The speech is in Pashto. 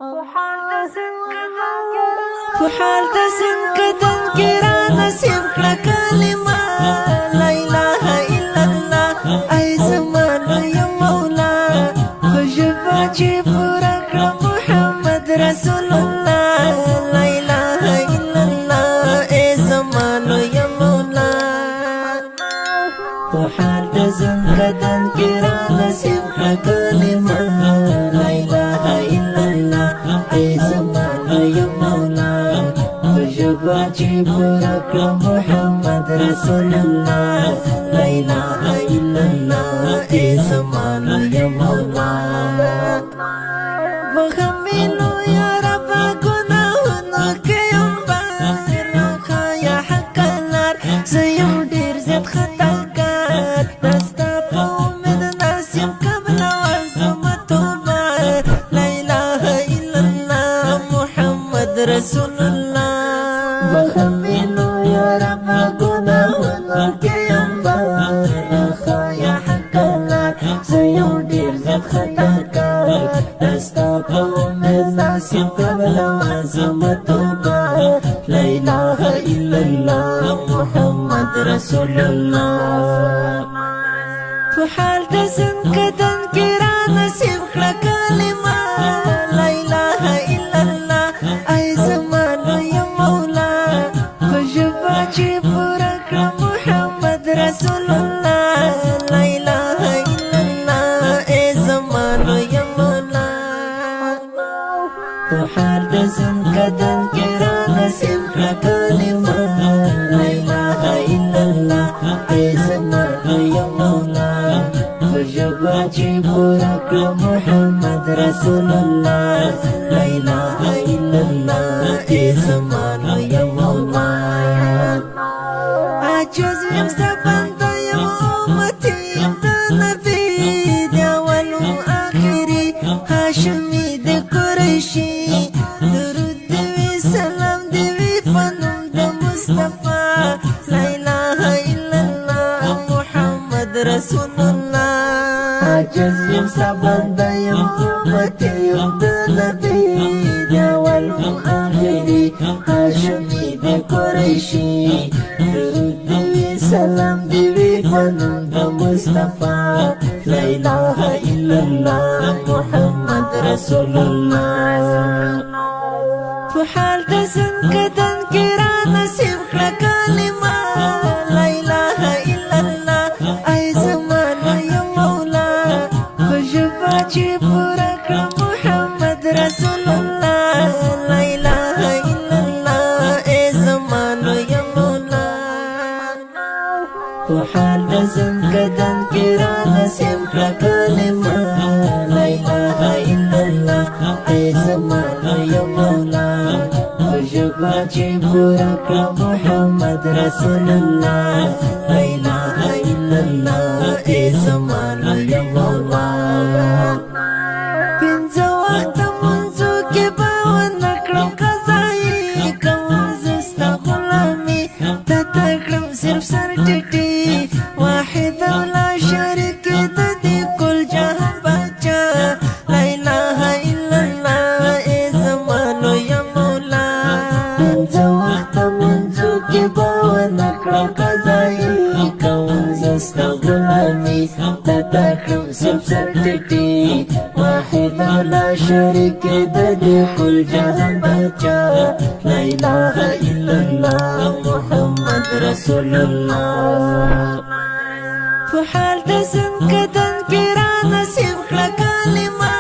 فحال دسن کدن کرا نصیب کړه کلمه لا اله الا الله ای زمان یا مولا خجبا چې پورا کړه محمد رسول الله لا اله الا الله ای زمان یا مولا فحال دسن کدن کرا نصیب کړه کلمه لا اله الا الله ای زمان یا مولا باجي برك محمد رسول الله لا إله إلا الله إيه زمان يا مولا وخمينو يا رب گناهنا كيوم بارخا يا حق النار زيو دير زيت خطا كار دستا قوم الناس يوم قبل وزمتوبا لا إله إلا الله محمد رسول الله بخمينو يا رب گناهنا كيوم بارخا يا حق النار زيو دير زيت خطا كار دستا قوم الناس قبل وزمتوبا لا إله إلا الله محمد رسول الله فحال دسن كدن كرا نصيب کړه کلمه لا إله إلا الله أي زمان يا مولا خجبا چې پورا کړه محمد رسول الله لا إله إلا الله أي زمان يا مولا فحال دسن کدن کرا نصیب کړه کلمه لا إله إلا الله أي زمان يا مولا خجبا چې پورا کړه محمد رسول الله لا إله إلا الله أي زمان يا مولا عجز يمستبند يا أمتي النبي دي أول وآخري هاشمي دي قريشي درود دي سلام دي فنم دي مصطفى لا إله إلا الله محمد رسول الله عجز يمستبند يا أمتي النبي دي أول وآخري هاشمي دي قريشي سلام دی فنم د مصطفى لا اله الا الله محمد رسول الله فحال دسن کدن کرا نصیب کړه کلمه لا اله الا الله ای زمان یا مولا خجبا چې پورا کړه محمد رسول الله لا اله الا الله ای زمان یا مولا فحال دسن کدن کرا نصیب کړه کلمه لا اله الا الله ای زمان یا مولا خجبا چې پورا کړه محمد رسول الله لا اله الا الله ای زمان یا مولا پنځه وخت منځو کې به ونکړم قضایي کوم زستا غلامي ته تکړم صرف سر ټیټي واحد ولا شريك ددي كل جهان بچا لا اله الا الله اي زمان يا مولا پنځه وخت منځو کې به ونکړم قضایي کوم زستا غلامي ته تکړم صرف سر ټیټي واحد ولا شريك ددي كل جهان بچا لا اله الا الله محمد رسول الله فحال دسن کدن کرا نصیب کړه کلمه